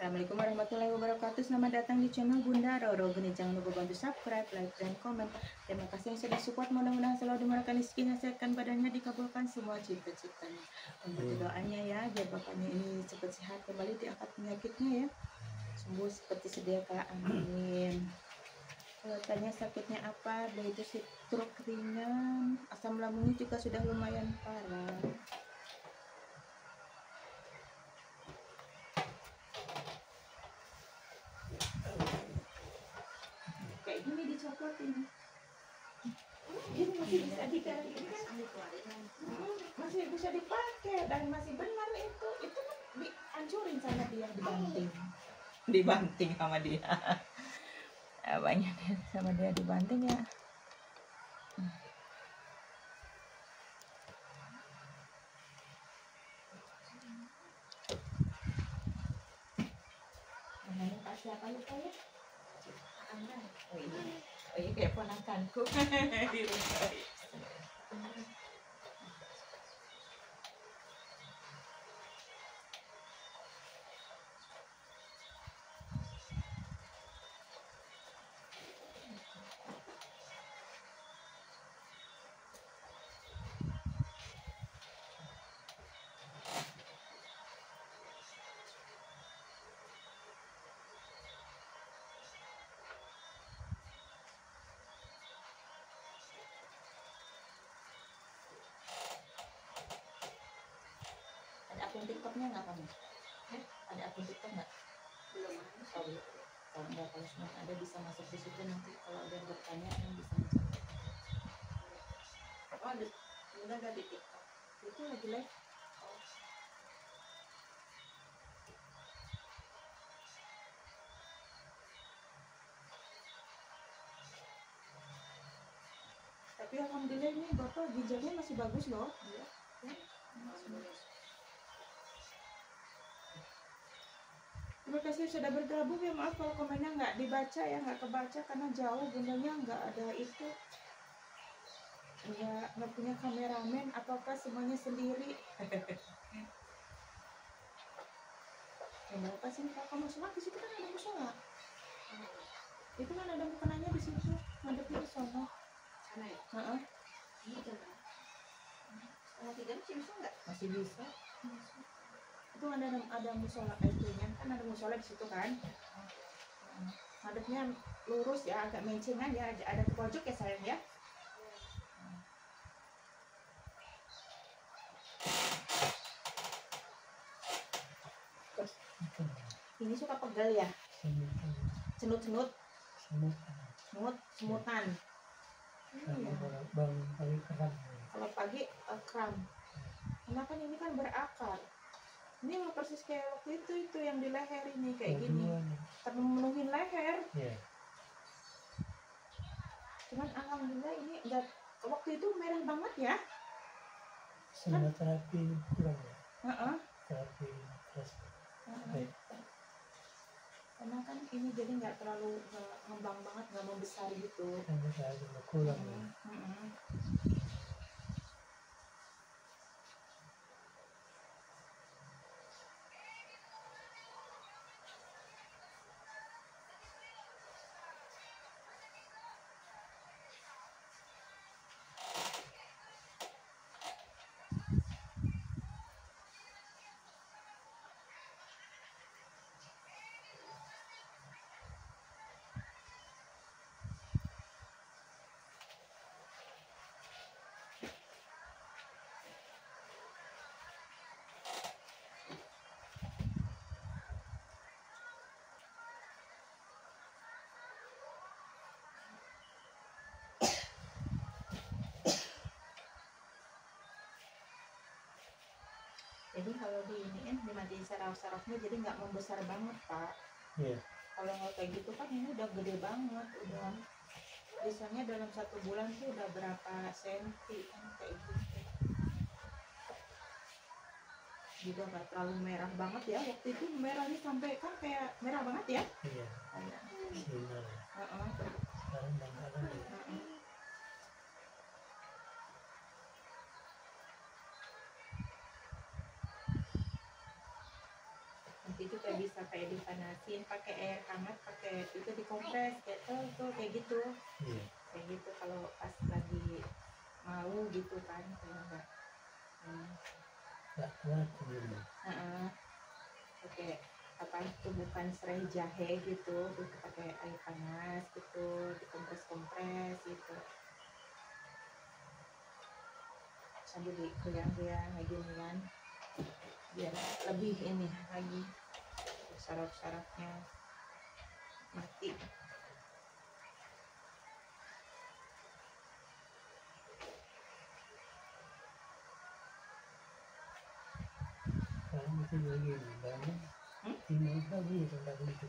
Assalamualaikum warahmatullahi wabarakatuh. Selamat datang di channel Bunda Roro Geni. Jangan lupa bantu subscribe, like, dan komen. Terima kasih yang sudah support. Mudah-mudahan selalu dimurahkan rezekinya, sehatkan badannya, dikabulkan semua cita-citanya. Untuk doanya ya, biar bapaknya ini cepat sehat, kembali diangkat penyakitnya ya, sembuh seperti sedia kala. Amin. Kalau tanya sakitnya apa, yaitu stroke ringan, asam lambungnya juga sudah lumayan parah. Kayak gini dicopotin. Ini masih bisa digali kan? Masih bisa dipakai dan masih benar itu kan dihancurin sama dia, dibanting sama dia. Banyak sama dia dibanting ya. Namanya Pak siapa lupa ya? Oh iya kayak ponakanku di rumah. Ada akun TikToknya nggak kamu? Ada akun TikTok nggak? Belum. Oh, belum. Kalau nggak, kalau semua ada bisa masuk di situ, nanti kalau ada yang bertanya yang bisa menjawab. Oh, ada. Enggak ada di TikTok. Itu lagi live. Oh. Tapi alhamdulillah ini bapak ginjalnya masih bagus loh. Ya. Terima kasih sudah bergabung ya. Maaf kalau komennya nggak dibaca ya, nggak kebaca karena jauh, bundanya nggak ada itu, nggak punya kameramen, ataukah semuanya sendiri. Kenapa sih kalau kamu sholat di situ kan ada musola? Itu kan ada mukenanya di situ, ngadepnya ke sono. Sana ya? Ini jam berapa? Setengah 3 masih bisa nggak? Masih bisa. Itu ada musola itunya, kan ada musola di situ kan. Ngadepnya lurus ya, agak mencengan ya, ada ke pojok ya sayang ya. Ini suka pegel ya? Cenut-cenut? Semutan. Iya. Kalau pagi kram. Karena kan ini kan berakar. Ini memang persis kayak waktu itu yang di leher ini kayak gini. Termenuhin leher. Yeah. Cuman alhamdulillah ini enggak, waktu itu merah banget ya. Sama terapi kurang ya. Terapi terus. Karena kan ini jadi nggak terlalu ngembang banget, nggak membesar gitu. Kurang. Jadi kalau dimatiin saraf-sarafnya jadi nggak membesar banget Pak. Iya. Kalau nggak kayak gitu kan ini udah gede banget, udah biasanya dalam 1 bulan tuh udah berapa senti kan kayak gitu. Juga nggak terlalu merah banget ya, waktu itu merahnya sampai kan kayak merah banget ya. Iya. Sinar. Sekarang bangkalan ya. Itu kayak atau bisa kayak dipanasin pakai air hangat, pakai itu dikompres kayak tuh kayak gitu. Iya. Kayak gitu kalau pas lagi mau gitu kan kalau enggak Tak kuat dulu. pakai apa tubukan serai jahe gitu, itu pakai air panas gitu, dikompres gitu sambil digoyang-goyang kayak gini kan, biar lebih ini lagi saraf-sarafnya mati. Sekarang itu lagi banyak. Timur lagi tentang itu.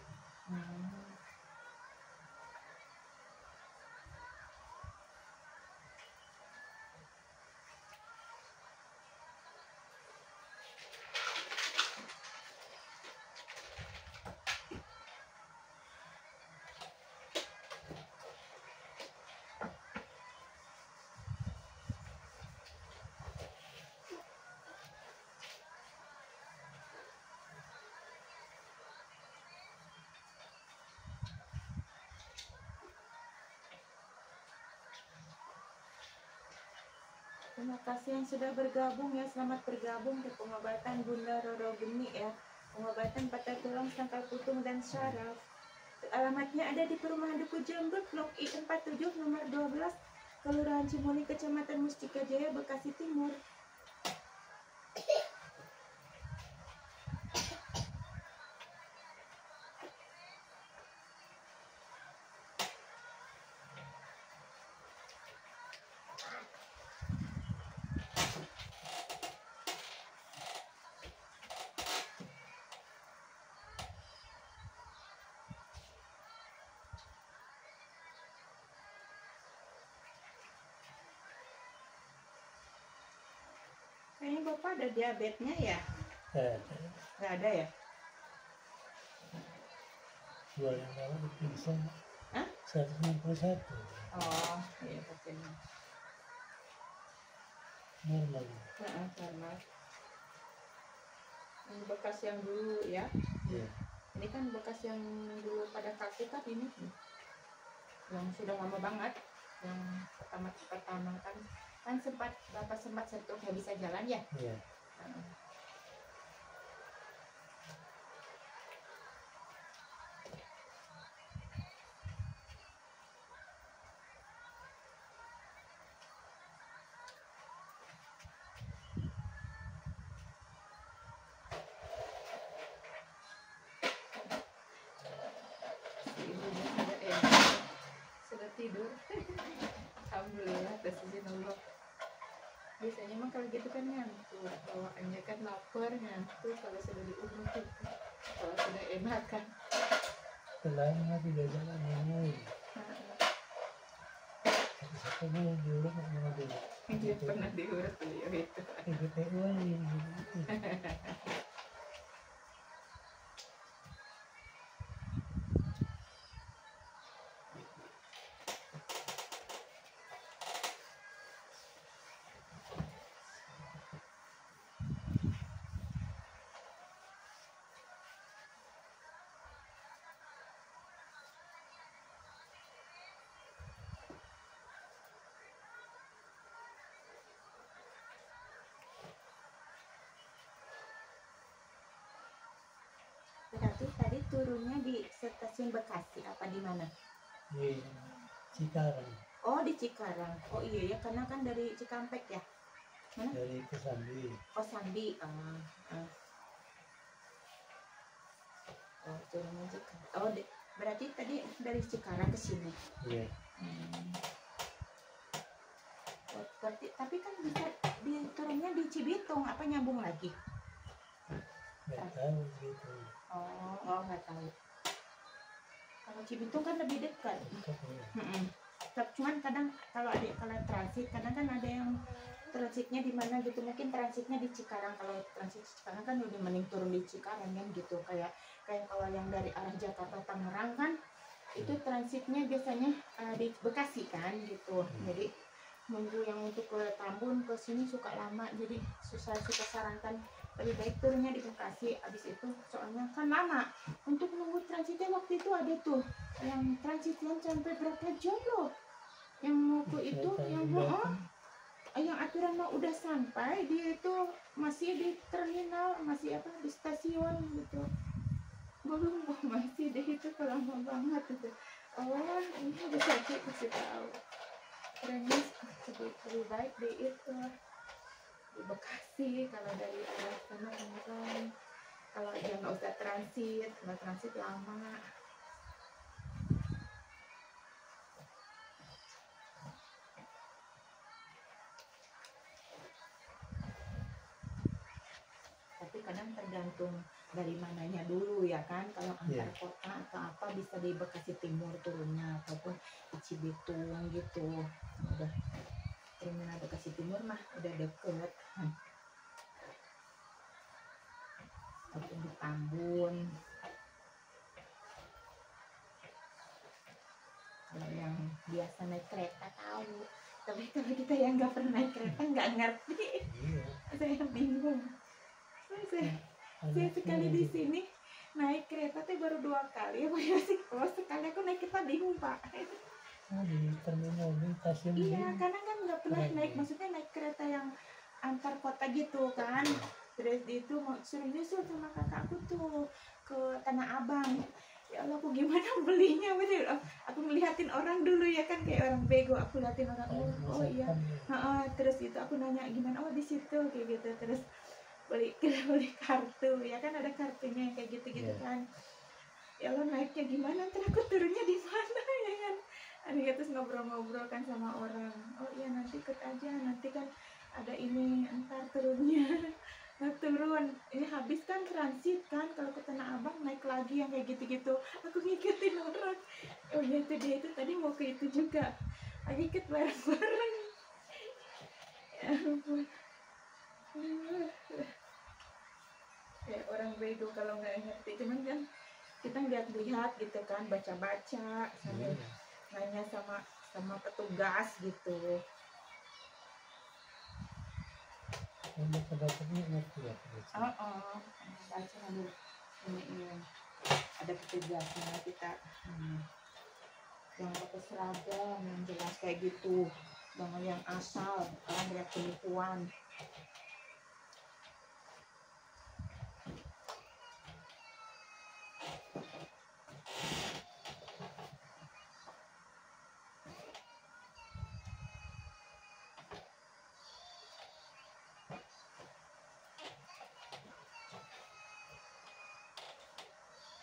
Terima kasih yang sudah bergabung ya, selamat bergabung di pengobatan Bunda Roro Geni ya, pengobatan patah tulang, sangkal putung dan syaraf. Alamatnya ada di Perumahan Duku Jembut, Blok I47 nomor 12, Kelurahan Cimoli, Kecamatan Mustika Jaya, Bekasi Timur. Kayaknya Bapak ada diabetesnya ya? Nggak ada ya? Dua yang lalu diperiksa. Hah? 161. Oh, iya pastinya. Normal. Normal. Ini bekas yang dulu ya? Iya. Ini kan bekas yang dulu pada kaki kan ini, yang sudah lama banget, yang pertama kan Bapak sempat sentuh nggak bisa jalan ya? Iya. Sudah tidur. Alhamdulillah, Allah. Biasanya emang kalau gitu kan ngantuk, bawaannya kan lapar, ngantuk kalau sudah diurut itu. Kalau sudah enak kan. Selama tidak jalan yang lain. Satu-satunya yang diurut sama dia. Dia pernah diurut beliau itu. PGPU ini. Berarti tadi turunnya di stasiun Bekasi apa di mana? Di Cikarang. Oh, di Cikarang. Oh iya ya, karena kan dari Cikampek ya. Mana? Dari Kesambi. Oh, Sambi. Oh, turunnya Cikarang. Oh, berarti tadi dari Cikarang ke sini. Iya. Oh, tapi kan bisa turunnya di Cibitung, apa nyambung lagi? Nggak tahu gitu. Oh, nggak tahu. Kalau Cibitung kan lebih dekat. Cuman kadang kalau transit, kadang kan ada yang transitnya di mana gitu, mungkin transitnya di Cikarang. Kalau transit Cikarang kan udah mending turun di Cikarang kan gitu, kayak kalau yang dari arah Jakarta Tangerang kan itu transitnya biasanya di Bekasi kan gitu. Jadi nunggu yang untuk ke Tambun ke sini suka lama, jadi suka sarankan lebih baik turunnya di Bekasi. Abis itu soalnya kan lama untuk nunggu transitnya. Waktu itu ada tuh yang transitnya sampai berapa jam loh, yang mau ke itu yang aturan mau udah sampai, dia itu masih di terminal, masih apa di stasiun gitu, belum masih deh, itu lama banget itu. Oh ini bisa kasih tahu kerennya. Lebih baik di itu di Bekasi kalau dari arah sana Tangerang, kalau dia nggak usah transit, nggak transit lama. Tapi kadang tergantung dari mananya dulu ya kan. Kalau antar kota atau apa bisa di Bekasi Timur turunnya, ataupun di Cibitung gitu. Udah terminal Bekasi Timur mah udah deket. Ataupun di Tambun. Kalau yang biasa naik kereta tahu, tapi kalau kita yang nggak pernah naik kereta nggak ngerti. Saya bingung. Saya sekali di sini naik kereta tuh baru 2 kali. Ya sih, kalau sekali aku naik kereta bingung Pak. Di terminal di stasiun. Iya, karena kan nggak pernah naik, maksudnya naik kereta yang antar kota gitu kan. Terus itu mau suruh nyusul sama kakakku tuh ke Tanah Abang. Ya Allah, aku gimana belinya, bener. Aku ngeliatin orang dulu ya kan, kayak orang bego. Aku liatin orang, oh iya. Terus itu aku nanya gimana, oh di situ kayak gitu. Terus beli kartu, ya kan ada kartunya kayak gitu-gitu kan. Ya Allah, naiknya gimana, terus aku turunnya di mana ya kan. Ada terus ngobrol-ngobrol kan sama orang. Oh iya nanti ikut aja, nanti kan ada ini entar turunnya. Nah turun, ini habis kan transit kan, kalau ke Tanah Abang naik lagi yang kayak gitu-gitu. Aku ngikutin orang. Oh iya itu dia itu tadi mau ke itu juga. Lagi ikut bareng-bareng. Ya ampun. Kayak orang bego kalau nggak ngerti. Cuman kan kita lihat-lihat gitu kan, baca-baca sambil nanya sama petugas gitu. Baca-bacanya ngerti ya. Baca dulu. Ini ada petugasnya kita. Yang pakai seragam yang jelas kayak gitu, jangan yang asal karena banyak penipuan.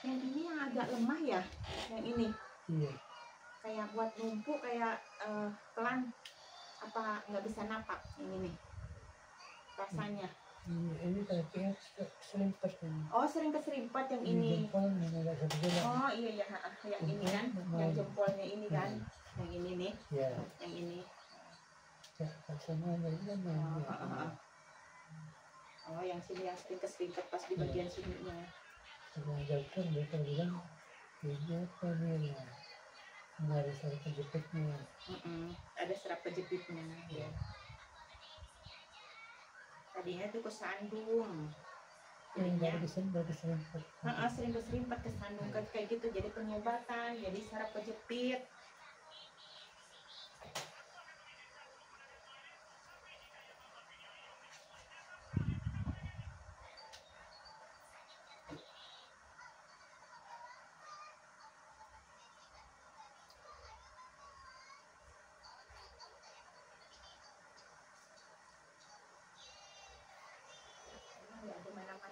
Yang ini yang agak lemah ya, yang ini. Iya. Kayak buat numpuk, kayak pelan apa nggak bisa napak yang ini rasanya. Ini kayaknya selimpet ini. Oh sering keserimpet yang ini. Oh iya ya, yang ini kan, yang jempolnya ini kan, yang ini nih, yang ini. Oh yang sini yang sering keserimpet pas di bagian sininya. Sama dokter bilang ini apa nih ya, ada saraf kejepitnya. Ada saraf kejepitnya ya. Tadinya tuh kesandung, jadinya sering keserimpet kesandung kayak gitu, jadi penyebatan, jadi saraf kejepit.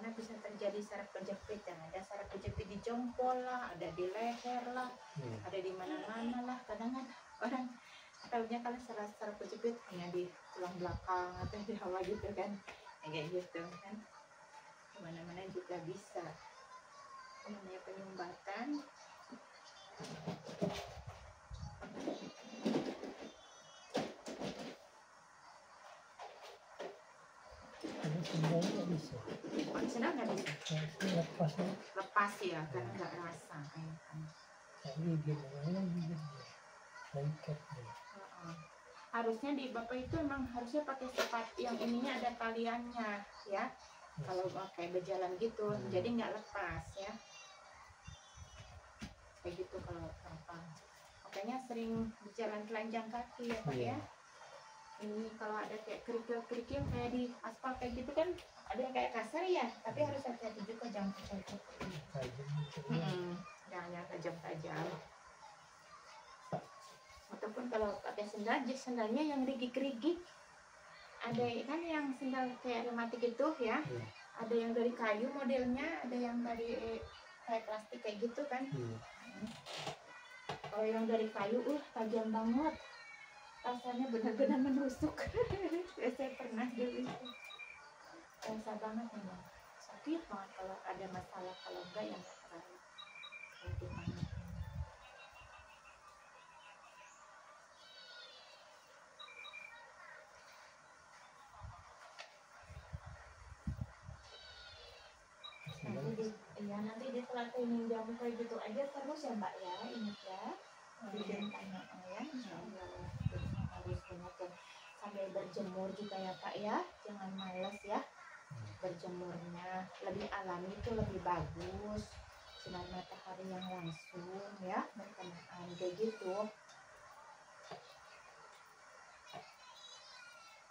Bisa terjadi saraf kejepit, yang ada saraf kejepit di jempol lah, ada di leher lah, ada di mana-mana lah. Kadang kan orang tahunya kalau saraf kejepit hanya di tulang belakang atau di bawah gitu kan, kayak gitu kan, mana-mana juga bisa. Namanya penyumbatan. Sendal nggak bisa. Sendal nggak bisa. Lepas ya, karena nggak rasa. Harusnya di Bapak itu emang harusnya pakai sepatu yang ininya ada taliannya ya. kalau kayak berjalan gitu, jadi nggak lepas ya, kayak gitu kalau gampang. Makanya sering berjalan telanjang kaki ya Pak ya. Ini kalau ada kayak kerikil-kerikil kayak di aspal kayak gitu kan, ada yang kayak kasar ya, tapi harus hati-hati juga, jangan kecil-kecil. Jangan tajam-tajam. Ataupun kalau pakai sendal, sendalnya yang rigik-rigik. Ada kan yang sendal kayak rematik itu ya, ada yang dari kayu modelnya, ada yang dari kayak plastik kayak gitu kan. Kalau yang dari kayu, tajam banget, rasanya benar-benar menusuk. Saya pernah dulu itu, rasa banget memang, sakit banget kalau ada masalah, kalau enggak ya nggak terlalu sakit banget. Nanti ditelatenin jamu kayak gitu aja terus ya Mbak ya, ingat ya. Bikin tanya ya, insyaallah. Harus banget sambil berjemur juga ya Pak ya, jangan males ya berjemurnya, lebih alami itu lebih bagus, sinar matahari yang langsung ya, berkenaan kayak gitu.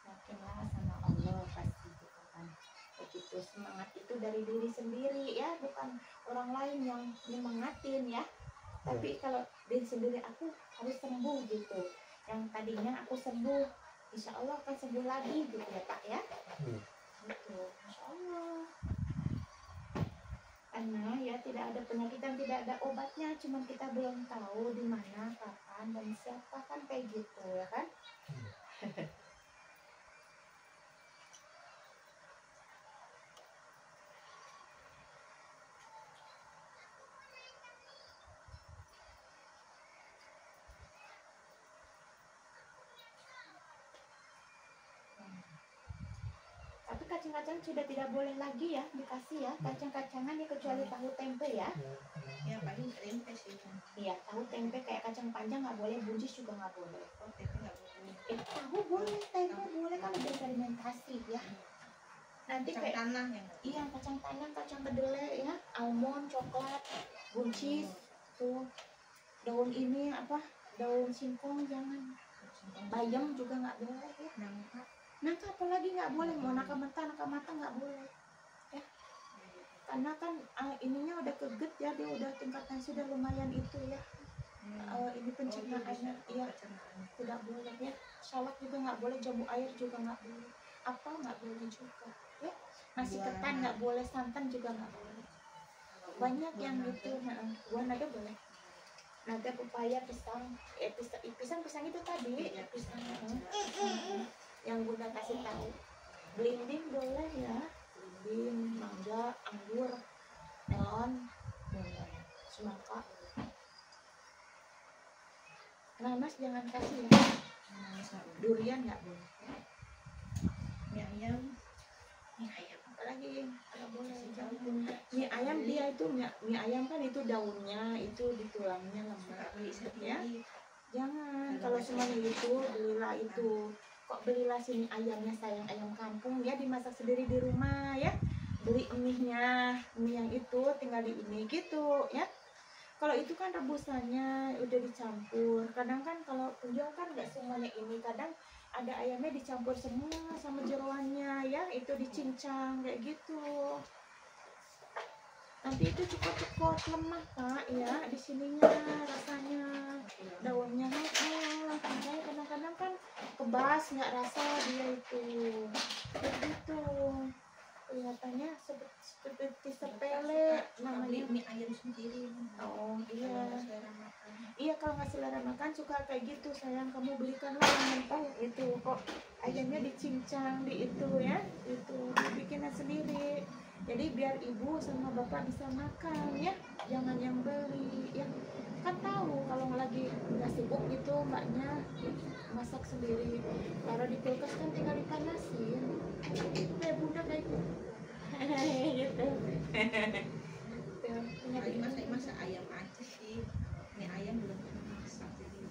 Yakinlah sama Allah pasti gitu kan. Begitu, semangat itu dari diri sendiri ya, bukan orang lain yang nyemangatin ya. Tapi kalau diri sendiri, aku harus sembuh gitu. Yang tadinya aku sembuh, insya Allah akan sembuh lagi gitu ya Pak ya. Gitu, insya Allah. Karena ya tidak ada penyakit yang tidak ada obatnya, cuma kita belum tahu di mana, kapan, dan siapa kan kayak gitu ya kan. Tapi kacang-kacang sudah tidak boleh lagi ya dikasih ya, kacang-kacangan ya, kecuali tahu tempe ya. Ya paling tempe sih. Iya, tahu tempe kayak kacang panjang nggak boleh, buncis juga nggak boleh. Oh, tempe nggak boleh. Tahu boleh, tempe boleh kalau udah fermentasi ya. Nanti Kacang kayak tanah yang iya, kacang tanah, kacang kedelai ya, almond, coklat, buncis, tuh daun ini apa, daun singkong jangan, bayam juga nggak boleh ya. Nangka apalagi nggak boleh, mau nangka mentah nggak boleh ya, karena kan ininya udah keget ya, dia udah tingkatnya sudah lumayan itu ya. Ini pencernaannya ya tidak boleh ya, salak juga nggak boleh, jambu air juga nggak boleh, apel nggak boleh juga ya, nasi ketan nggak boleh, santan juga nggak boleh, banyak yang gitu. Buah naga boleh, naga, pepaya, pisang, pisang itu tadi pisang yang Bunda kasih tahu. Belimbing boleh ya, belimbing, mangga, anggur, melon boleh, semangka. Nanas jangan kasih ya, durian nggak boleh. mie ayam Apalagi kalau boleh mie ayam, dia itu mie ayam kan itu daunnya, itu di tulangnya lembut ya. Jangan, kalau semuanya itu belilah itu. Kok belilah sini ayamnya, sayang ayam kampung ya, dimasak sendiri di rumah ya. Beli mie-nya, mie yang itu tinggal di ini gitu ya. Kalau itu kan rebusannya udah dicampur. Kadang kan kalau penjual kan nggak semuanya ini, kadang ada ayamnya dicampur semua sama jeroannya ya, itu dicincang kayak gitu. Nanti itu cokot-cokot lemah Pak ya, di sininya rasanya daunnya. Makanya kadang-kadang kan kebas nggak rasa dia itu, begitu. Kelihatannya seperti sepele namanya. mie ayam sendiri. Oh iya. Kalau selera makan. Iya, kalau nggak selera makan suka kayak gitu, sayang kamu belikanlah yang mentah itu, kok ayamnya dicincang di itu ya, itu dibikinnya sendiri. Jadi biar ibu sama bapak bisa makan ya, jangan yang beli ya. Kan tahu kalau lagi nggak sibuk gitu mbaknya masak sendiri, kalau di kulkas kan tinggal dipanasin. Kayak bunda kayak gitu. Gitu. Lagi masak ayam aja sih. Mie ayam belum pernah masak jadi.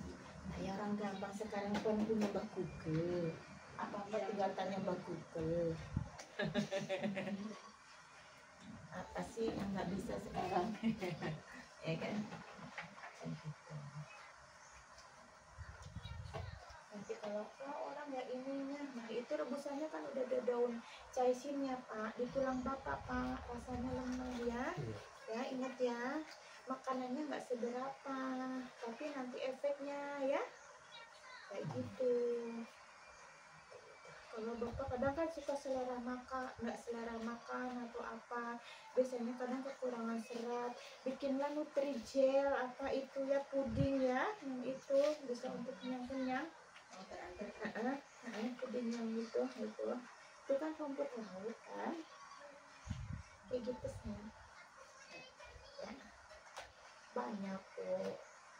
Nah, ya orang gampang sekarang kan punya bak Google. Apa-apa tinggal tanya bak Google. nggak bisa sekarang. Ya kan. Nanti kalau orang ya ininya, nah itu rebusannya kan udah ada daun caisinnya Pak, di tulang bapak Pak, rasanya lemah ya. Ya ingat ya, makanannya nggak seberapa, tapi nanti efeknya ya kayak gitu. Kalau bapak kadang kan suka selera makan, nggak selera makan atau apa, biasanya kadang kekurangan serat, bikinlah Nutrijel apa itu ya, puding ya, yang itu bisa untuk kenyang-kenyang. Puding yang gitu, itu kan rumput laut kan, kayak gitu sih. Ya, banyak kok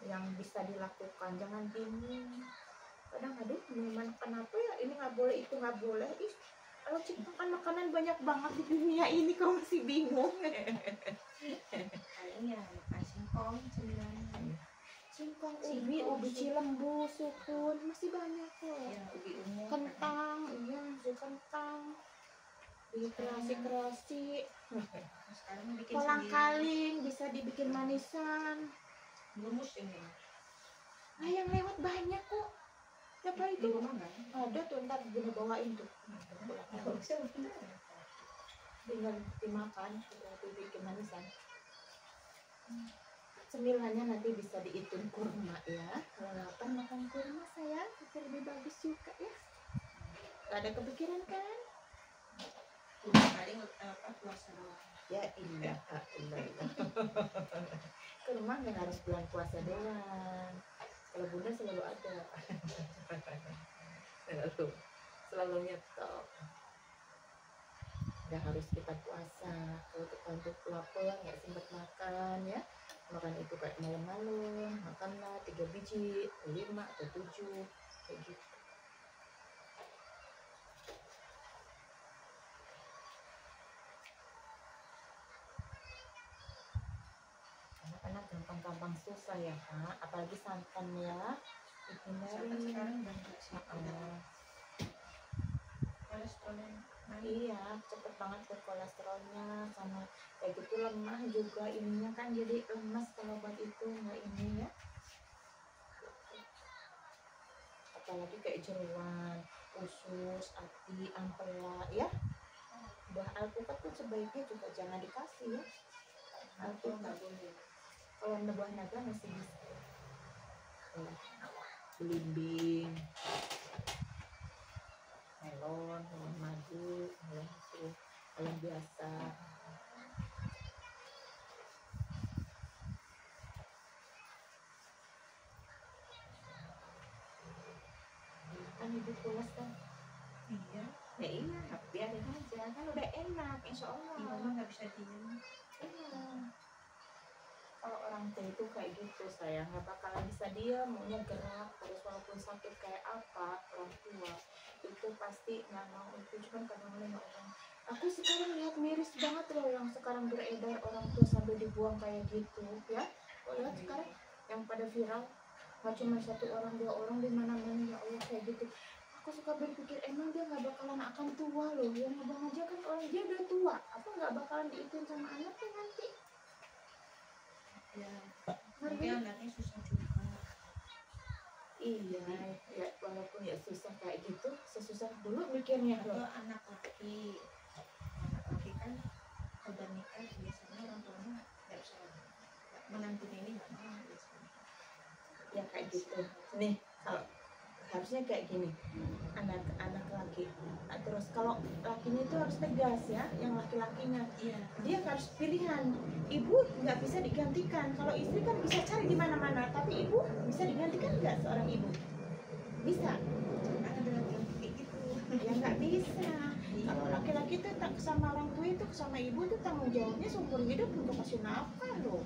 yang bisa dilakukan, jangan bingung. Kadang aduh minuman kenapa ya ini nggak boleh itu nggak boleh, ih kalau ciptakan makanan banyak banget di dunia ini kau masih bingung. Kayaknya makan singkong cemilan. Singkong, ubi cilembu, sukun masih banyak kok. Ya, ubi ungu. Kentang, iya kentang, kreasi. Sekarang bikin Kolang sendiri. kaling bisa dibikin manisan. Lumus ini. Nah yang lewat banyak kok. Siapa Di itu? rumah kan? Ada tuh, ntar Bunda bawain tuh. Tinggal dimakan, tinggal dibikin manisan. Cemilannya nanti bisa dihitung kurma ya. Kalau lapar makan kurma sayang, itu lebih bagus juga ya. Gak ada kepikiran kan? Paling puasa doang. Ya iya, kurma nggak harus bulan puasa doang. Kalau Bunda selalu ada. selalu nyetok. Nggak harus kita puasa. Kalau kita untuk lapar nggak sempat makan ya, makan itu kayak malam-malam, makanlah 3 biji, 5 atau 7 kayak gitu. Anak-anak gampang-gampang susah ya Kak, apalagi santan ya. Santan sekarang banyak sih. Kolesterolnya. Iya, cepet banget ke kolesterolnya, sama kayak gitu lemah juga ininya kan, jadi lemas kalau obat itu nggak ini ya. Apalagi kayak jeruan, usus, ati, ampela ya. Buah alpukat tuh sebaiknya juga jangan dikasih ya. Alpukat boleh. Kalau buah naga masih bisa. Belimbing, melon madu, melon itu melon biasa. Kan ibu pulas kan? Iya. Ya iya, biarin aja kan udah enak, insya Allah. Mama nggak bisa diem. Iya. Kalau orang tua itu kayak gitu sayang, nggak bakalan bisa dia maunya gerak terus walaupun sakit kayak apa. Orang tua itu pasti nggak mau itu, cuman kadang-kadang orang. Aku sekarang lihat miris banget loh yang sekarang beredar, orang tua sampai dibuang kayak gitu ya. Oh, lihat sekarang yang pada viral, nggak cuma 1 orang 2 orang, di mana-mana ya Allah kayak gitu. Aku suka berpikir emang dia nggak bakalan akan tua loh, yang abang aja kan orang dia udah tua, apa nggak bakalan diikutin sama anaknya nanti. Ya. Nanti anaknya susah juga. Iya, ya walaupun ya susah kayak gitu, sesusah dulu mikirnya Atau loh. anak laki kan udah nikah biasanya orang tuanya nggak bisa, menantunya ini nggak mau biasanya. Ya kayak gitu. Nih, kalau harusnya kayak gini, anak laki. Nah, terus kalau lakinya itu harus tegas ya, yang laki-lakinya. Iya. Dia harus pilihan. Ibu nggak bisa digantikan. Kalau istri kan bisa cari di mana-mana, tapi ibu bisa digantikan nggak seorang ibu? Bisa. Ada laki-laki kayak gitu. Ya nggak bisa. Kalau laki-laki itu sama orang tua itu, sama ibu itu tanggung jawabnya seumur hidup untuk kasih nafkah loh.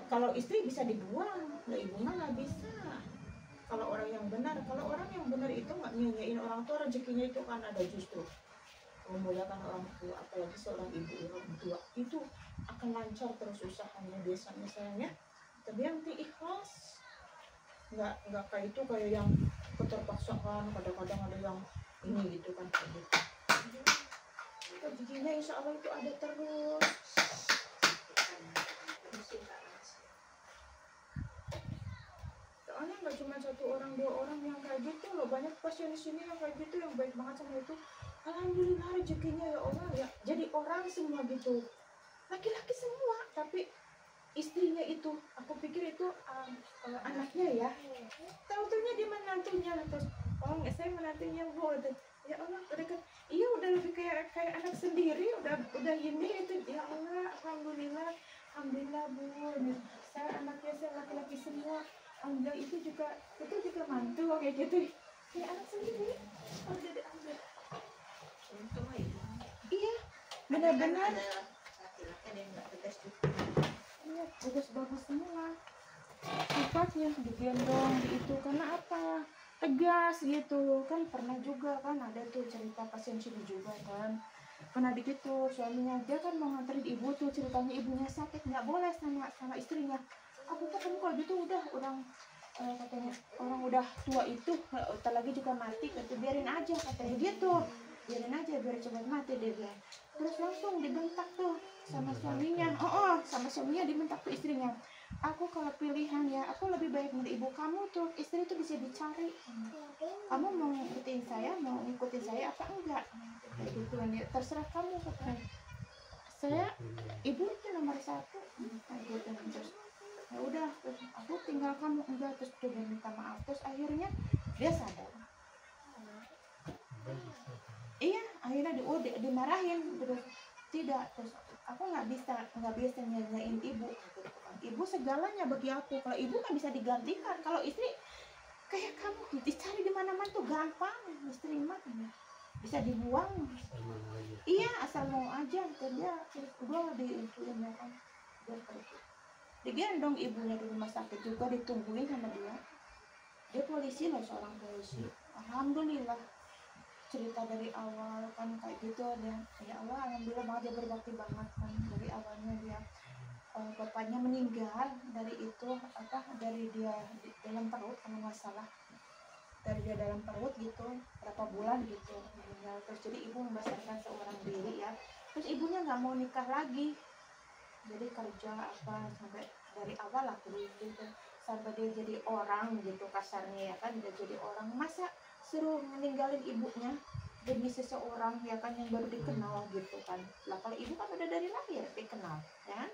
Kalau istri bisa dibuang, lah ibu mah nggak bisa. Kalau orang yang benar itu nggak nyanyain orang tua, rezekinya itu kan ada justru memuliakan orang tua, apalagi seorang ibu orang tua itu akan lancar terus usahanya biasanya sayangnya. Tapi yang ikhlas, nggak kayak itu kayak yang keterpaksaan, kadang-kadang ada yang ini gitu kan kayak gitu. Rezekinya insya Allah itu ada terus. sini yang kayak gitu, yang baik banget sama itu, alhamdulillah rezekinya ya Allah ya, jadi orang semua gitu, laki-laki semua, tapi istrinya itu aku pikir itu anaknya ya, tahu-taunya dia menantunya. Terus oh nggak, saya menantunya Bu. Ya Allah, udah kan, iya udah lebih kayak anak sendiri, udah ini itu, ya Allah alhamdulillah, alhamdulillah Bu, saya anaknya, saya laki-laki semua, alhamdulillah. Itu juga mantu kayak gitu, kayak anak sendiri. Oh jadi alhamdulillah, Untung aja. iya benar-benar. Ada laki-laki ada yang nggak tegas juga. Iya, bagus-bagus semua sifatnya, digendong di itu karena apa, tegas gitu kan. Pernah juga kan ada tuh cerita pasien sini juga kan, pernah gitu suaminya, dia kan mau nganterin ibu tuh, ceritanya ibunya sakit, nggak boleh sama istrinya. Aku tuh kan kalau gitu udah katanya orang udah tua itu tak lagi juga mati, kata biarin aja katanya gitu, biarin aja biar cepat mati dia bilang. Terus langsung dibentak tuh sama suaminya, sama suaminya dibentak tuh istrinya. Aku kalau pilihan ya, aku lebih baik milih ibu kamu tuh, istri tuh bisa dicari. Kamu mau ngikutin saya apa enggak? Kayak gitu kan ya, terserah kamu katanya. Saya ibu itu nomor 1 kayak gitu. Terus ya udah, terus aku tinggal kamu enggak, terus dia minta maaf, terus akhirnya dia sadar. Iya, akhirnya dimarahin terus tidak, terus aku nggak bisa nyanyain ibu gitu kan. Ibu segalanya bagi aku, kalau ibu nggak bisa digantikan. Kalau istri kayak kamu dicari di mana-mana tuh gampang, istri mah bisa dibuang. Iya, asal mau aja. Dan dia terus udah diituin ya kan, dia pergi, digendong ibunya di rumah sakit juga, ditungguin sama dia polisi loh, seorang polisi. Alhamdulillah, cerita dari awal kan kayak gitu, dan ya Allah alhamdulillah banget, dia berbakti banget kan. Dari awalnya dia bapaknya meninggal dari itu dari dia di dalam perut, kalau nggak salah dari dia dalam perut gitu, berapa bulan gitu meninggal. Terus jadi ibu membesarkan seorang diri ya, terus ibunya nggak mau nikah lagi, jadi kerja sampai dari awal lah gitu, sampai dia jadi orang gitu kasarnya ya kan, dia jadi orang, masa suruh meninggalin ibunya demi seseorang ya kan, yang baru dikenal gitu kan. Lah kalau ibu kan udah dari lahir dikenal ya kan,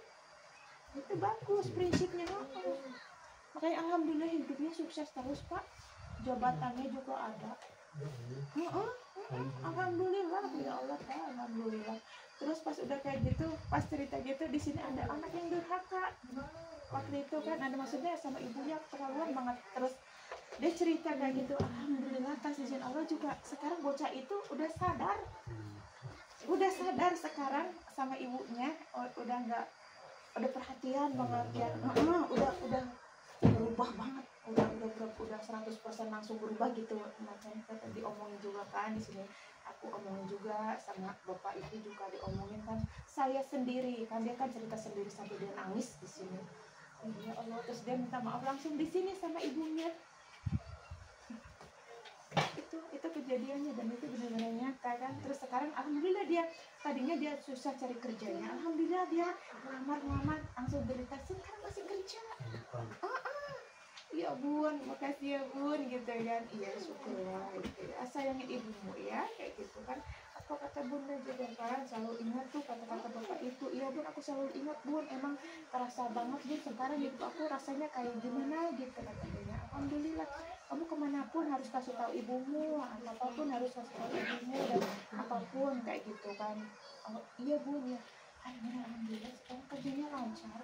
itu bagus prinsipnya bagus. Makanya alhamdulillah hidupnya sukses terus Pak, jabatannya juga ada. Alhamdulillah ya Allah Pak, alhamdulillah. Terus pas udah kayak gitu, pas cerita gitu, di sini ada anak yang durhaka waktu itu kan, ada maksudnya sama ibunya keterlaluan banget. Terus dia cerita kayak gitu, alhamdulillah atas izin Allah juga sekarang bocah itu udah sadar sekarang sama ibunya, udah nggak, udah perhatian banget ya, udah berubah banget, udah 100% langsung berubah gitu. Makanya kata diomongin juga kan di sini, aku omongin juga sama bapak itu juga diomongin kan, saya sendiri kan, dia kan cerita sendiri sampai dia nangis di sini. Ya Allah, terus dia minta maaf langsung di sini sama ibunya. Itu kejadiannya, dan itu benar-benar nyata kan. Terus sekarang alhamdulillah dia, tadinya dia susah cari kerjanya, alhamdulillah dia ngelamar langsung berita sekarang masih kerja. Ya bun, makasih ya bun gitu kan. Iya syukurlah gitu ya, sayangin ibumu ya kayak gitu kan. Apa kata bunda juga kan, selalu ingat tuh kata-kata bapak itu. Iya bun, aku selalu ingat bun, emang terasa banget bun sekarang hidup aku rasanya kayak gimana gitu katanya. Alhamdulillah, kamu kemanapun harus kasih tahu ibumu, apapun harus kasih tahu ibumu, dan apapun kayak gitu kan. Oh, iya bun ya, alhamdulillah sekarang kerjanya lancar,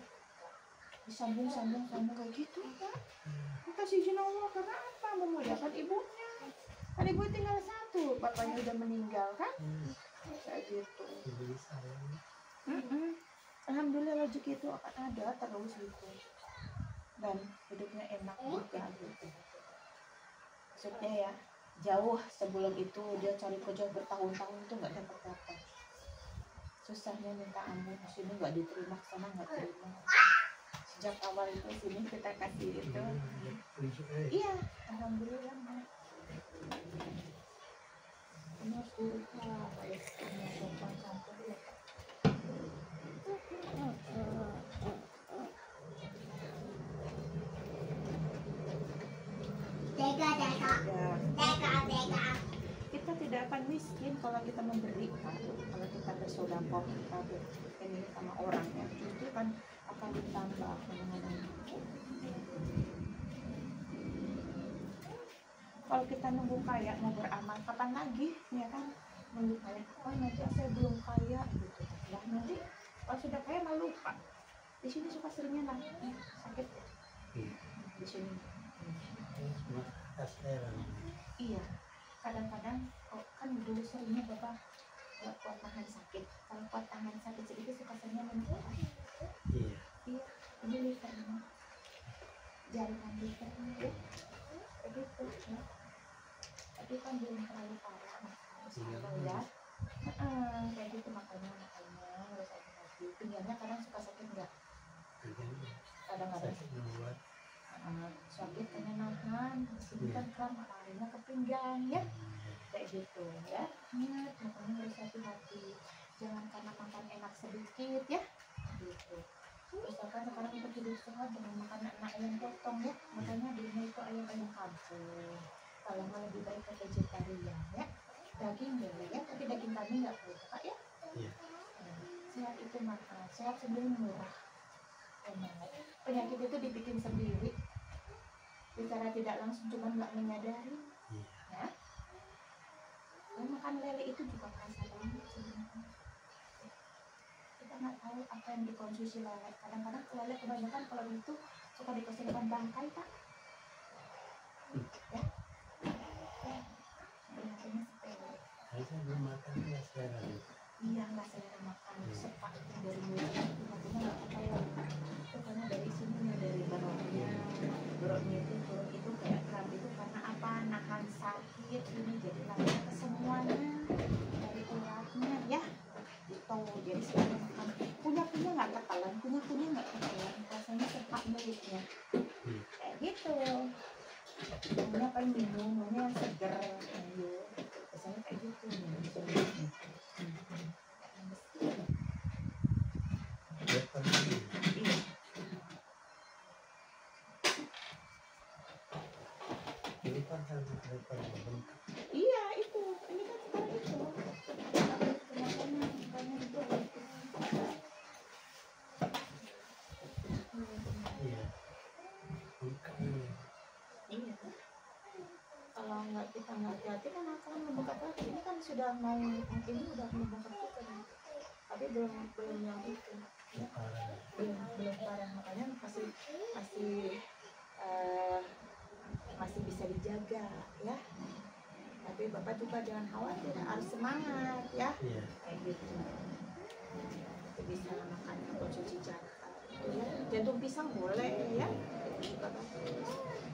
disambung kayak gitu kan. Kasih izin Allah, karena apa? Memuliakan ibunya kan, ibu tinggal 1, bapaknya udah meninggal kan, kayak gitu. Alhamdulillah rezeki itu akan ada terus gitu, dan hidupnya enak juga gitu. Maksudnya ya, jauh sebelum itu dia cari kerja bertahun-tahun itu nggak dapat, susahnya minta ampun. Sini nggak diterima, sana nggak terima. Sejak awal itu sini kita kasih itu, iya alhamdulillah. Ini harus dibuka kayak sopan campur ya. Teka. miskin kalau kita memberi, Pak. Kalau kita bersedekah, kita ini sama orang ya, itu kan akan ditambah kadang-kadang. Kalau kita nunggu kaya mau beramal kapan lagi, ya kan? Nunggu kaya, oh nanti saya belum kaya gitu. Ya nanti kalau sudah kaya malu lupa. Di sini suka seringnya sakit di sini. Iya, kadang-kadang kan dulu seringnya Bapak nggak kuat tahan sakit. Kalau kuat tahan sakit sedikit suka seringnya menurun. Iya, ini livernya, jaringan livernya ya, begitu ya. Tapi kan belum terlalu parah, sekarang ya. Kayak gitu makanya harus hati-hati. Pinggangnya kadang suka sakit nggak? Kadang-kadang sakit karena nahan, disini kan kram larinya ke pinggang ya, kayak gitu ya. Ingat, makanya harus hati-hati, jangan karena makan enak sedikit ya, gitu. Misalkan sekarang untuk hidup sehat jangan makan ayam potong ya, makanya belinya itu ayam kampung. Kalau mau lebih baik ke vegetarian ya, daging boleh ya, tapi daging kambing nggak boleh Pak ya. Sehat itu makan, sehat sebelum murah. Penyakit itu dibikin sendiri secara tidak langsung, cuma nggak menyadari ya. Dan makan lele itu juga kerasa banget sebenarnya. Kita nggak tahu apa yang dikonsumsi lele. Kadang-kadang lele kebanyakan kalau itu suka dikasih makan bangkai Pak ya. Kelihatannya sepele. Iya, nggak selera makan sepak itu dari mulut itu makanya nggak ketahuan. Itu karena dari sininya, dari beroknya itu turun itu kayak kram itu karena apa? Nahan sakit ini jadi larinya ke semuanya dari uratnya ya. Gitu. Jadi sekarang makan punya nggak ketelan, punya nggak ketelan, rasanya sepak mulutnya. Kayak gitu. Maunya pengen minum, maunya yang seger, ayo. Biasanya kayak gitu. Iya itu, ini kan sekarang itu. Makanya itu. Iya. Kalau nggak kita nggak hati-hati kan akan membengkak lagi. Ini kan sudah mau mungkin udah membengkak juga kan. Tapi belum yang itu. Ya. Belum parah, makanya masih bisa dijaga ya. Tapi Bapak juga jangan khawatir, harus semangat ya. Kayak gitu. Itu bisa makan konsumsi jantan itu ya. Jantung pisang boleh ya.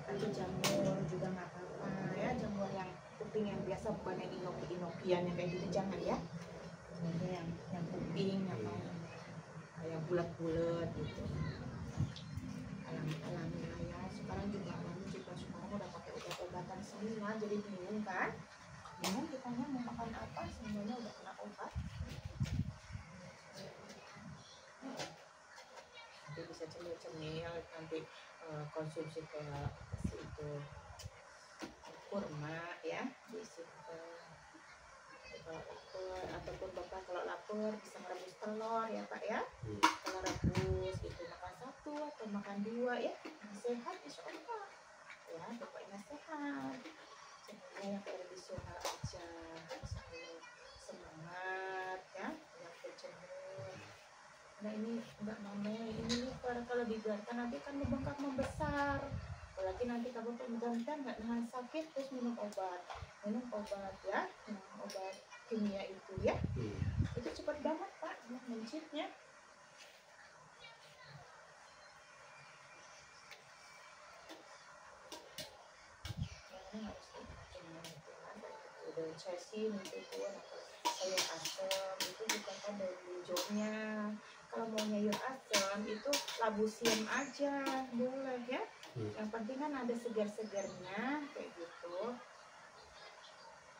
Atau jamur juga nggak apa-apa ya. Jamur yang kuping yang biasa, bukan yang inokian yang kayak gitu jangan ya. Sebenarnya yang kuping yang bulat-bulat gitu. Alami lah ya. Sekarang juga sekarang udah pakai obat-obatan semua, jadi bingung kan? Bingung kitanya mau makan apa, semuanya udah kena obat. Nanti bisa cemil-cemil, nanti konsumsi kayak itu kurma ya, diisi kalau lapar, ataupun Bapak kalau lapar bisa merebus telur ya Pak ya. Kalau rebus itu makan 1 atau makan 2 ya, sehat insya Allah ya, pokoknya sehat. Semuanya yang tradisional aja, semangat ya, yang berjemur. Nah ini enggak mame, ini liver kalau dibiarkan nanti kan membesar. Apalagi nanti kalau penggantian nggak nahan sakit terus minum obat ya, minum obat kimia itu ya. Itu cepat banget Pak mencitnya. Daun sesin itu pun, sayur asem itu juga kan dari hijaunya. Kalau mau sayur asem itu labusin aja boleh ya. Yang penting kan ada segar-segarnya kayak gitu.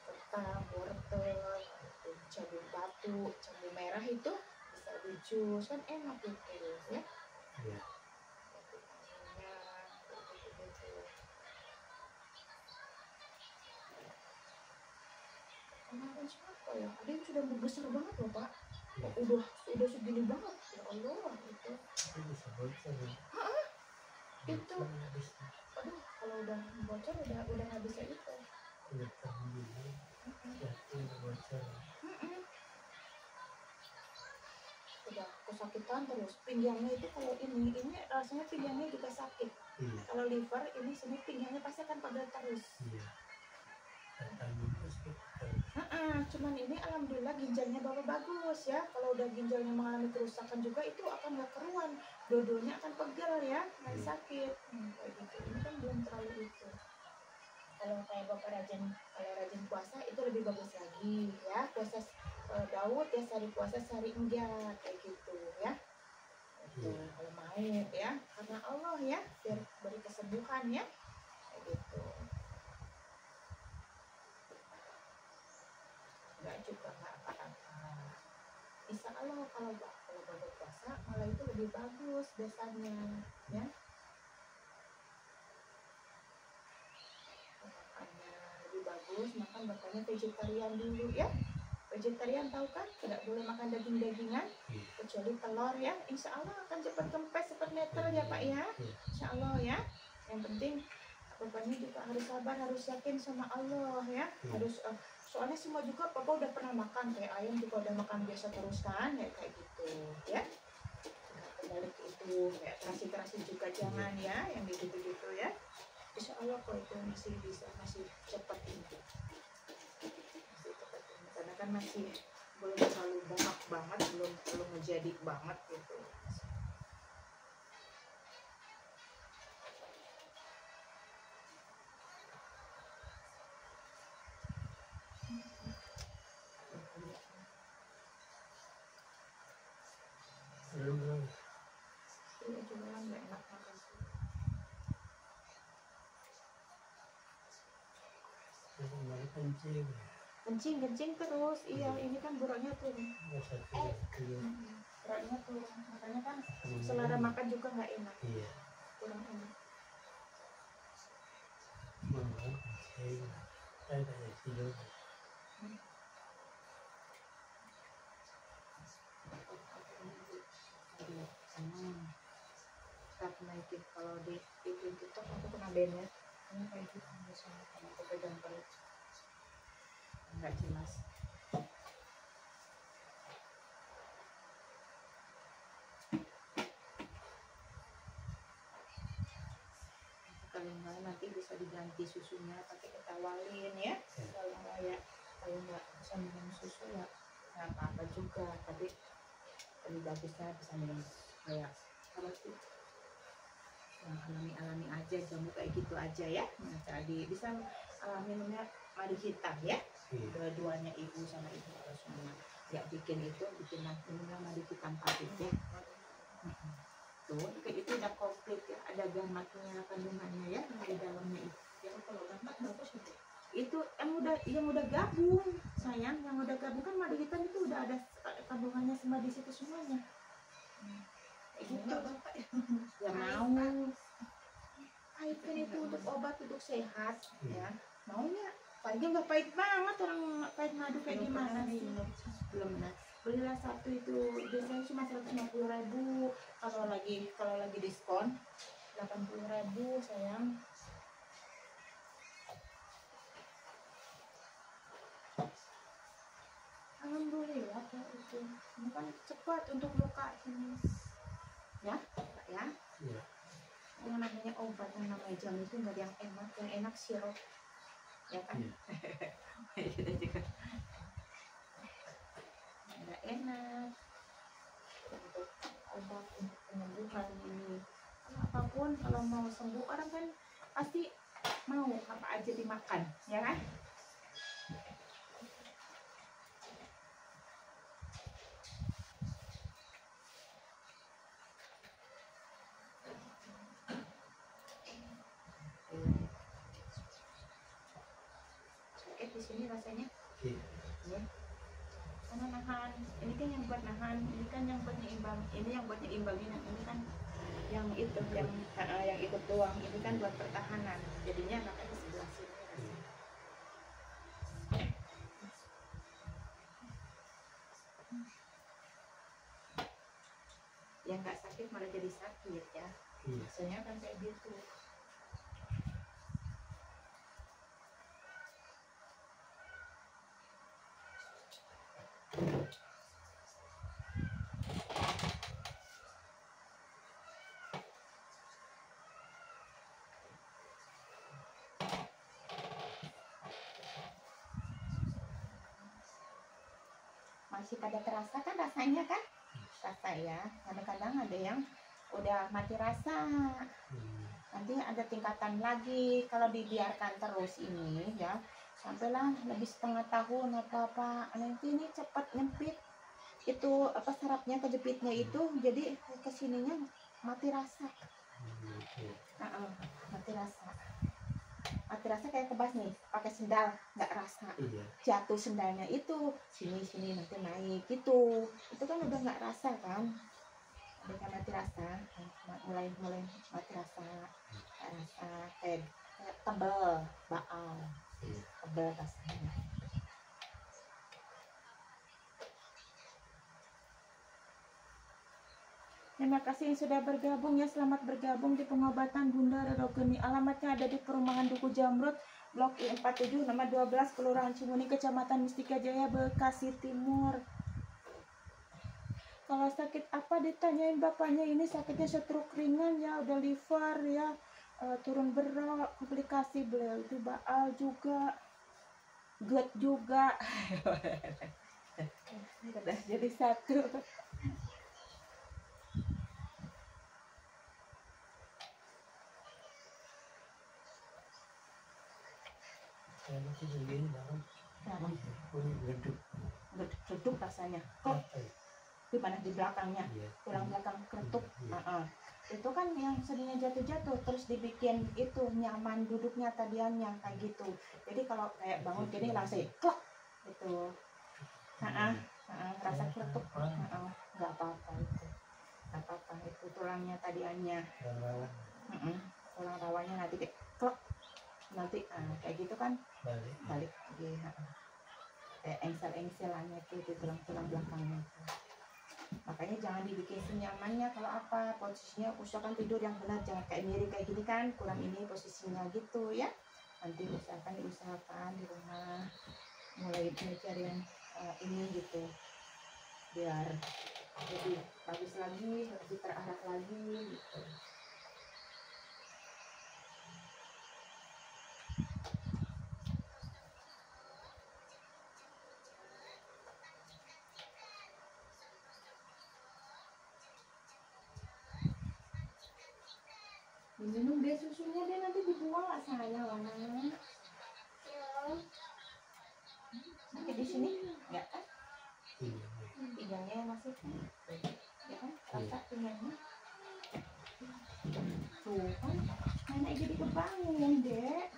Kentang, wortel, cabai batu, cabai merah itu bisa dijus kan enak gitu ya. kemarin siapa ya, ada yang sudah besar banget loh Pak. Udah segini banget ya Allah itu. Itu bisa bocor ya. Itu aduh kalau udah bocor udah nggak bisa itu. Udah terhubung jatuh udah bocor. Udah kesakitan terus pinggangnya itu. Kalau ini rasanya pinggangnya juga sakit. Iya. Kalau liver ini sini pinggangnya pasti akan pegel terus. Iya. Tangan terus kita. Cuman ini alhamdulillah ginjalnya Bapak bagus ya. Kalau udah ginjalnya mengalami kerusakan juga itu akan nggak keruan, dua-duanya akan pegel ya, nggak sakit. Kayak gitu. Ini kan belum terlalu itu. Kalau kayak Bapak rajin puasa itu lebih bagus lagi ya. Puasa Daud ya, sehari puasa sehari enggak kayak gitu ya. Itu kalau mau ya, karena Allah ya, biar beri kesembuhan ya, kayak gitu. Enggak juga nggak apa-apa. Insya Allah kalau Bapak puasa malah itu lebih bagus biasanya ya. Makannya lebih bagus, makan Bapaknya vegetarian dulu ya. Vegetarian tahu kan, tidak boleh makan daging-dagingan kecuali telur ya. Insya Allah akan cepat kempes, cepat meter ya Pak ya. Insya Allah ya. Yang penting Bapaknya juga harus sabar, harus yakin sama Allah ya. Harus soalnya semua juga Papa udah pernah makan, kayak ayam juga udah makan biasa terus kan ya, kayak gitu ya. Nggak kembali ke itu, kayak terasi juga jangan ya, yang gitu-gitu ya. Insya Allah kok itu masih cepat itu. Karena kan masih belum terlalu banyak banget, belum menjadi banget gitu. Belum. Iya juga nggak enak makan. Kemarin kencing. Kencing terus, iya ini kan beratnya turun. Beratnya turun, makanya kan selera makan juga nggak enak. Iya. Kurang enak. Makan kencing. Ada kilo. Tak naikin kalau di TikTok aku kena banner. Ini kayak gitu misalnya kalau aku pegang perut nggak jelas. Kalau nggak nanti bisa diganti susunya pakai ketawalin ya. Kalau nggak bisa minum susu ya nggak apa-apa juga, tapi lebih bagusnya bisa minum kayak apa sih yang alami aja, jamu kayak gitu aja ya. Nah, tadi bisa minumnya madu hitam ya. Dua-duanya ibu sama ibu harus semua ya bikin minumnya madu hitam pahit ya. Tuh kayak itu udah komplit ya, ada gamatnya kandungannya ya di dalamnya itu. Ya kalau gamat bagus itu. Itu yang udah gabung sayang, yang udah gabung kan madu hitam itu udah ada kandungannya semua di situ semuanya. Kayak gitu. Bapak ya. Ya mau pahit kan itu untuk obat, untuk sehat ya. Maunya paling nggak pahit banget, orang pahit madu kayak gimana sih. Belum pernah. Belilah satu itu biasanya cuma 150.000, kalau lagi diskon 80.000 sayang. Alhamdulillah Pak itu. Ini kan cepat untuk luka ini. Ya, Pak ya. Iya. Yang namanya obat, yang namanya jamu itu nggak ada yang enak sirup. Ya kan? Kita juga nggak enak untuk obat, untuk penyembuhan ini. Apapun kalau mau sembuh orang kan pasti mau apa aja dimakan, ya kan? Sakit di sini rasanya. Ya. Karena nahan, ini kan yang buat nahan, ini kan yang buat nyeimbang, ini yang buat nyimbangin, ini kan yang itu, yang ikut doang, ini kan buat pertahanan. Jadinya makanya di sebelah sini rasanya. yang nggak sakit malah jadi sakit ya. Iya. Biasanya kan kayak gitu. Masih pada terasa kan rasanya kan? Rasa ya. Kadang-kadang ada yang udah mati rasa. Nanti ada tingkatan lagi kalau dibiarkan terus ini ya. Sampailah lebih setengah tahun apa nanti ini cepat nyempit. Itu apa sarafnya kejepitnya itu jadi kesininya mati rasa. Mati rasa. Mati rasa kayak kebas nih, pakai sendal nggak rasa. Iya. Jatuh sendalnya itu sini nanti naik gitu. Itu kan udah nggak rasa kan? Udah mati rasa, mulai mati rasa, kayak tebel, baal, tebel rasanya. Terima kasih yang sudah bergabung ya, selamat bergabung di pengobatan Bunda Rorogeni. Alamatnya ada di Perumahan Duku Jamrut, Blok I47, nomor 12, Kelurahan Cimuni, Kecamatan Mustika Jaya, Bekasi Timur. Kalau sakit apa ditanyain bapaknya, ini sakitnya stroke ringan ya, udah liver ya, turun berat, komplikasi beliau itu baal juga, GERD juga. Udah jadi satu. Saya itu begini banget. Geduk rasanya. Kok di mana di belakangnya? Iya. Tulang belakang keretuk. Iya. Itu kan yang sedinya jatuh-jatuh terus dibikin itu nyaman duduknya tadiannya kayak gitu. Jadi kalau kayak bangun gini langsung klok gitu. Rasa keretuk. Nggak apa-apa itu. Nggak apa-apa itu tulangnya tadiannya. Tulang rawanya nanti kayak klok. Nanti kayak gitu kan balik lagi. Kayak engsel-engselannya itu di tulang-tulang belakangnya itu. Makanya jangan dibikin senyamannya. Kalau apa posisinya, usahakan tidur yang benar, jangan kayak miring kayak gini kan, kurang ini posisinya gitu ya. Nanti diusahakan di rumah mulai cari yang ini gitu biar lebih bagus lagi, lebih terarah lagi gitu. Diminum deh susunya deh, nanti dibuang lah sayang anak. Nanti di sini enggak kan? Pinggangnya masih ya kan? Rasa pinggangnya. Tuh kan, nenek jadi kebangun dek.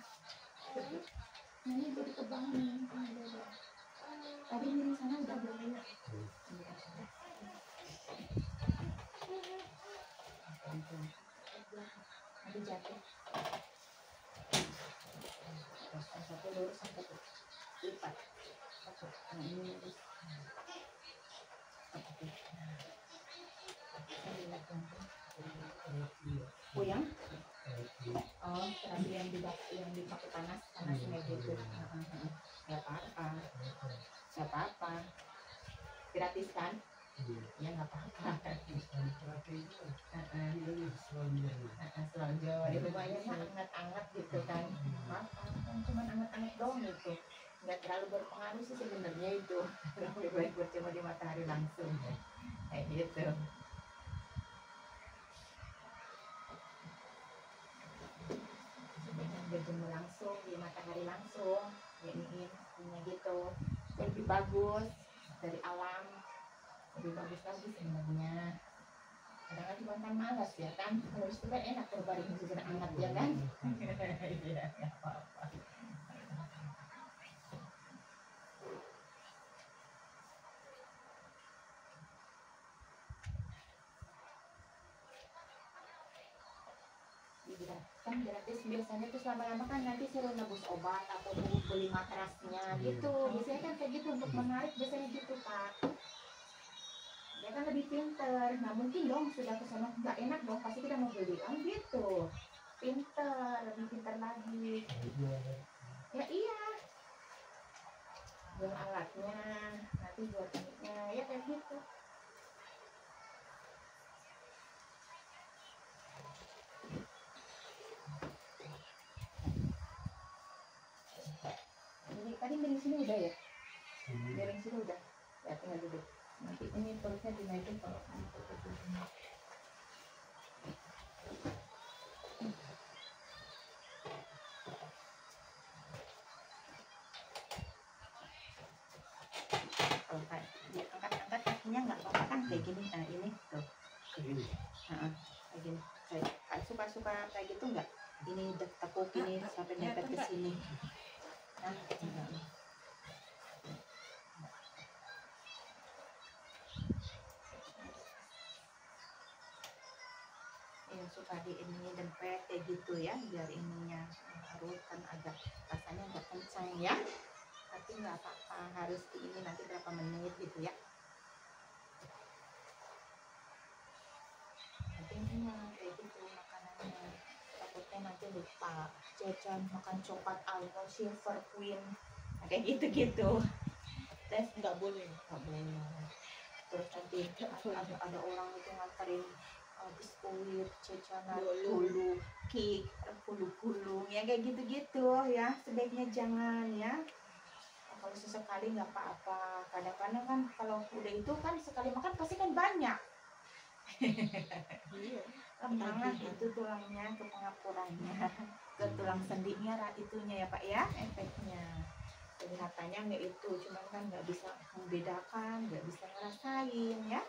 Nenek jadi kebangun. Tadi di sana udah boleh. Nanti jatuh. Satu lurus, satu lipat. Ini lurus. Puyang? Oh, terapi yang dipakai panasnya gitu. Nggak apa-apa. Gratis kan? Ya nggak apa-apa. Selalu Jawa di rumahnya hangat-hangat gitu kan. Cuma hangat-hangat doang gitu. Nggak terlalu berpengaruh sih sebenarnya itu. Lebih baik bercuma di matahari langsung. Kayak gitu. Berjemur langsung di matahari langsung, ya ini punya gitu, lebih bagus dari alam, lebih bagus lagi sebenarnya. Kadang-kadang cuma kan malas ya kan, kalau itu kan enak berbaring di sana hangat ya kan. Iya, nggak apa-apa. Kan gratis biasanya tuh lama-lama kan nanti suruh nebus obat atau beli matrasnya gitu. Biasanya kan kayak gitu untuk menarik biasanya gitu Pak. ya kan lebih pinter. Nah mungkin dong sudah kesana nggak enak dong, pasti kita mau beli kan gitu. Pinter, lebih pinter lagi. Ya iya, jual alatnya, nanti jual tekniknya, ya kayak gitu. Jadi tadi miring sini udah ya? Miring sini udah, ya tinggal duduk. Nanti ini perutnya dinaikin kalau untuk ini. Kalau kayak diangkat-angkat kakinya nggak apa-apa kan kayak gini. Nah ini tuh, kayak gini. Kayak suka-suka kayak gitu nggak? Ini tekuk ini sampai mepet ke sini. Nah, ya suka di ini dempet kayak gitu ya, biar ininya harus kan agak rasanya agak kencang ya, tapi nggak apa-apa, harus di ini nanti berapa menit gitu ya. Nanti kayak gitu makanannya, takutnya nanti lupa jajan makan coklat almond silver queen, nah, kayak gitu-gitu. Dan nggak boleh. Terus nanti ada orang itu nganterin biskuit, jajanan, dulu, cake, gulung-gulung, ya kayak gitu-gitu ya. Sebaiknya jangan ya. Kalau sesekali nggak apa-apa. Kadang-kadang kan kalau udah itu kan sekali makan pasti kan banyak. Lemah itu tulangnya ke pengapurannya, ke tulang sendinya, itunya ya Pak ya, efeknya. Kelihatannya nggak itu, cuman kan nggak bisa membedakan, nggak bisa ngerasain ya.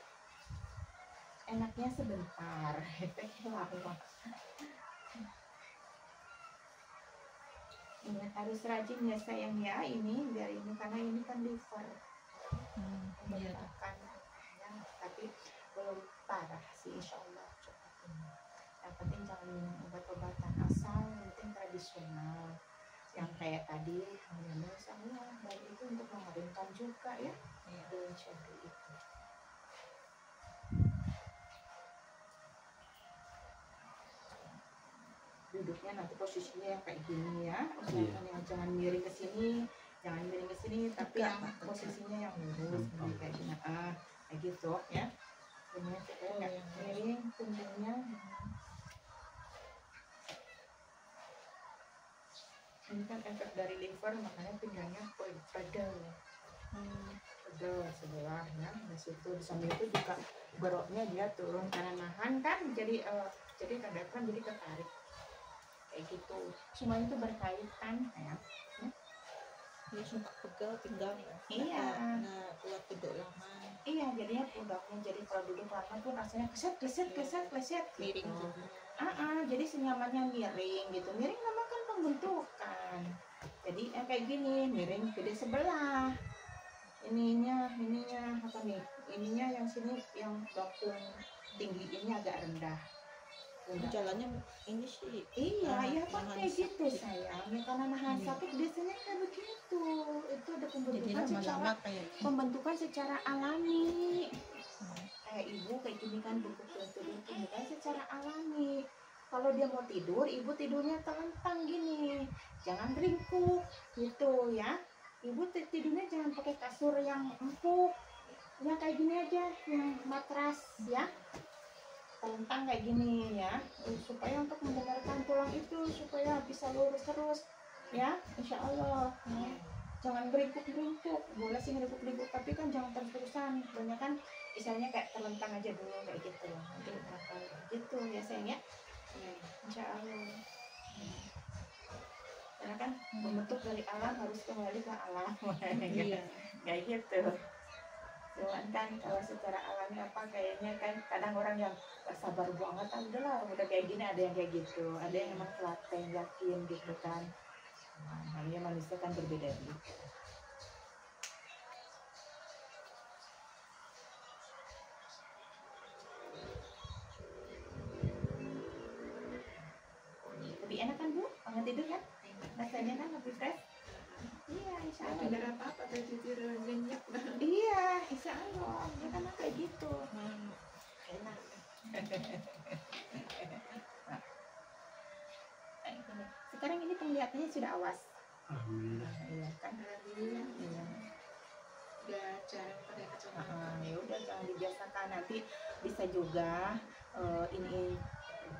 Enaknya sebentar, efeknya lama. Ingat harus rajin ya sayang ya, ini biar ini karena ini kan liver, membentangkan ya, tapi belum parah sih insya Allah cepat ini. Yang penting jangan minum obat-obatan, asal penting tradisional yang kayak tadi hamil saya, baik itu untuk mengeringkan juga ya, daun cabai itu. Duduknya nanti posisinya yang kayak gini ya, usahakan yang jangan miring ke sini, jangan miring ke sini, tapi yang posisinya yang lurus kayak gini, kayak gitu ya. Ini supaya nggak miring punggungnya. Ini kan efek dari liver, makanya pinggangnya pedal sebelah ya. Di situ di samping itu juga beroknya dia turun karena nahan kan, jadi kadang-kadang jadi ketarik kayak gitu. Semua itu berkaitan ya. Dia suka pegal pinggang ya. Iya. Nah, kuat duduk lama. Iya, jadinya punggungnya jadi kalau duduk lama pun rasanya keset Miring gitu. juga. Jadi senyamannya miring gitu. Miring memang kan pembentukan. Jadi kayak gini, miring gede sebelah. Ininya apa nih? Ininya yang sini yang bokong tinggi ini agak rendah. Jalannya ini sih. Iya, ya kan nahan kayak gitu sakit. sayang. Ya karena nahan sakit biasanya kayak begitu. Itu ada Jadi lama-lama kayak pembentukan secara alami. Kayak ibu kayak gini kan pembentukan secara alami. Kalau dia mau tidur, ibu tidurnya telentang gini, jangan ringkuk gitu ya. Ibu tidurnya jangan pakai kasur yang empuk, ya kayak gini aja, yang matras ya, telentang kayak gini ya, supaya untuk membenarkan tulang itu supaya bisa lurus terus ya, insya Allah ya. Jangan berikut-berikut, boleh sih berikut-berikut, tapi kan jangan terus-terusan, banyak kan misalnya kayak terlentang aja dulu kayak gitu, nanti bakal gitu ya sayang ya, insya Allah. Karena kan membentuk dari alam harus kembali ke alam. Iya. Kayak gitu. Cuman kan kalau secara alami apa kayaknya kan kadang orang yang sabar banget, udahlah udah kayak gini, ada yang kayak gitu, ada yang emang telaten yakin gitu kan. Namanya manusia kan berbeda gitu. Lebih enak kan Bu? Bangun tidur kan? Rasanya kan lebih fresh. Iya. insya Nggak Allah. ada apa-apa tadi tidur nyenyak banget. Iya, insya Allah. Ya kan kayak gitu. Enak. Nah, gini. Sekarang ini penglihatannya sudah awas. Alhamdulillah. Iya kan? Alhamdulillah. Iya. Udah jarang pakai kacamata. Ya udah jangan dibiasakan, nanti bisa juga ini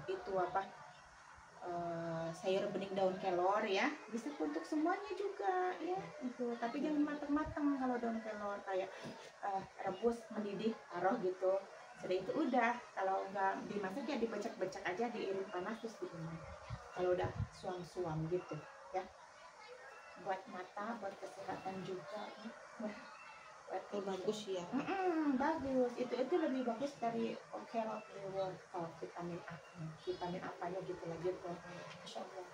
itu apa sayur bening daun kelor ya, bisa untuk semuanya juga ya itu, tapi jangan matang-matang kalau daun kelor, kayak rebus mendidih taruh gitu, sudah itu udah, kalau nggak dimasak ya dibecek-becek aja, diiris panas terus diminum kalau udah suam-suam gitu ya, buat mata, buat kesehatan juga ya. Oh, bagus ya. Bagus, itu lebih bagus dari carrot reward vitamin A, vitamin apanya gitu lah gitu, Masya Allah.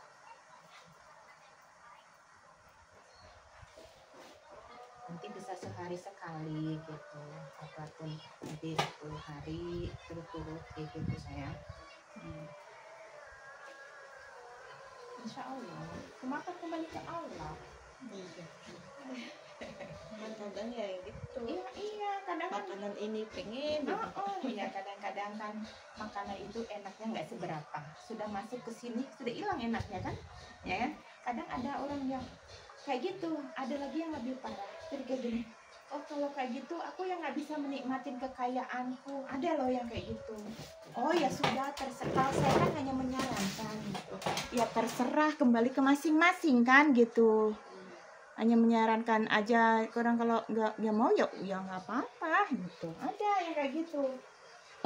Nanti bisa sehari sekali gitu, apapun nanti 10 hari turut-turut kayak gitu sayang. Insya Allah, kemakan kembali ke Allah. Iya. Kadang ya gitu. Iya, kadang kan Makanan ini pengen. iya kadang-kadang kan makanan itu enaknya nggak seberapa, sudah masuk ke sini sudah hilang enaknya kan, ya kan? Kadang ada orang yang kayak gitu, ada lagi yang lebih parah, jadi kayak gini, oh kalau kayak gitu aku yang nggak bisa menikmatin kekayaanku, ada loh yang kayak gitu. Oh ya sudah, terserah, saya kan hanya menyarankan gitu, ya terserah, kembali ke masing-masing kan gitu, hanya menyarankan aja, orang kalau nggak mau ya nggak apa-apa gitu, ada yang kayak gitu.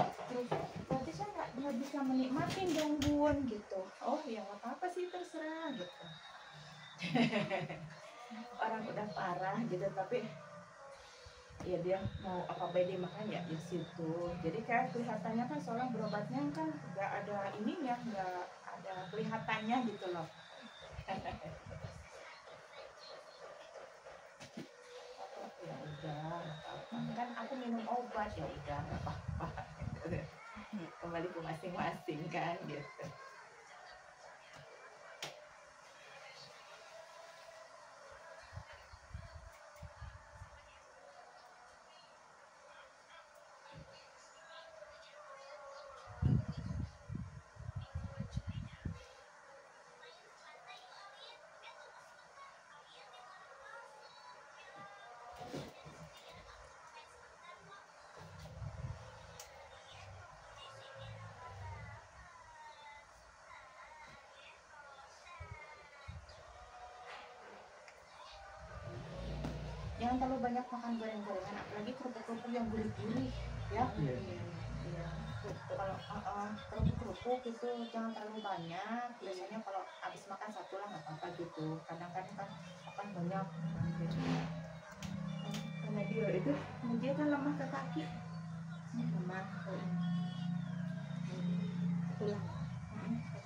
Terus berarti saya nggak bisa menikmatin gangguan gitu, oh ya nggak apa-apa sih, terserah gitu. Orang udah parah gitu, tapi ya dia mau apa baik dia makan ya di situ, jadi kayak kelihatannya kan seorang berobatnya kan nggak ada ininya, nggak ada kelihatannya gitu loh. Ya udah apa-apa. Kan aku minum obat, ya udah nggak apa-apa. Kembali ke masing-masing kan gitu. Jangan terlalu banyak makan goreng-gorengan, apalagi kerupuk-kerupuk yang gurih-gurih ya. Iya. Iya. Kalau kerupuk-kerupuk itu jangan terlalu banyak. Biasanya kalau habis makan satu lah nggak apa-apa gitu. Kadang-kadang kan makan banyak. Karena dia kan lemah ke kaki. Lemah. Pulang.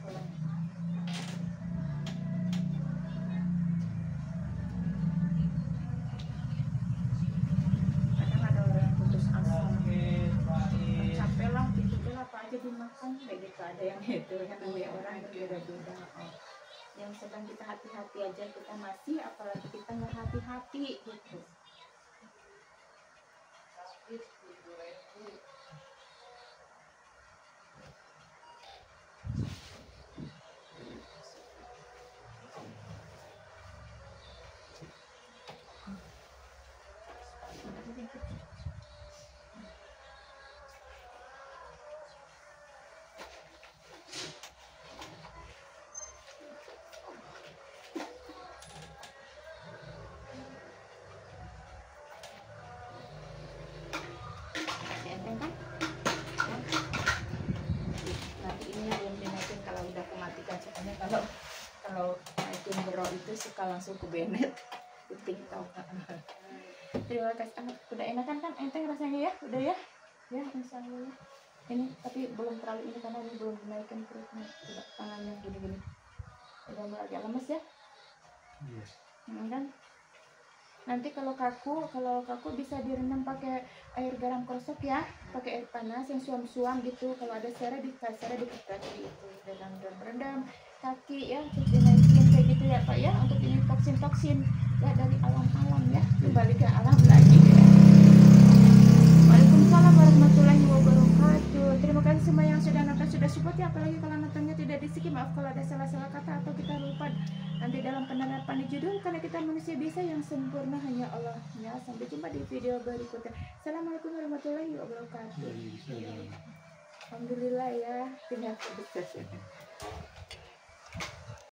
Pulang. Kadang ada orang yang putus asa. Capek lah, gitu lah, apa aja dimakan kayak gitu, ada yang itu kan, namanya orang berbeda-beda. Yang sedang kita hati-hati aja kita masih, apalagi kita nggak hati-hati gitu. Enteng kan? Nanti ini belum dinaikin, kalau udah aku matikan, soalnya kalau naikin bro itu suka langsung ke Bennett puting tau. Terima kasih. Udah enakan kan enteng rasanya ya? Udah ya? Ya insya Allah. Ini tapi belum terlalu ini karena ini belum dinaikkan perutnya. Udah tangannya gini-gini. Udah mulai agak lemes ya? Iya. Kan? Nanti kalau kaku bisa direndam pakai air garam krosok ya, pakai air panas yang suam-suam gitu. Kalau ada sereh dikasih sereh dikit kaki itu, rendam kaki ya, terus dinaikin kayak gitu ya Pak ya, untuk ini toksin ya dari alam-alam ya, kembali ke alam lagi. Waalaikumsalam warahmatullahi wabarakatuh. Terima kasih semua yang sudah nonton, sudah support ya, apalagi kalau nontonnya tidak di skip, maaf kalau ada salah-salah kata atau kita lupa nanti dalam penerapan di judul, karena kita manusia biasa, yang sempurna hanya Allah ya. Sampai jumpa di video berikutnya. Assalamualaikum warahmatullahi wabarakatuh. Alhamdulillah ya, tinggal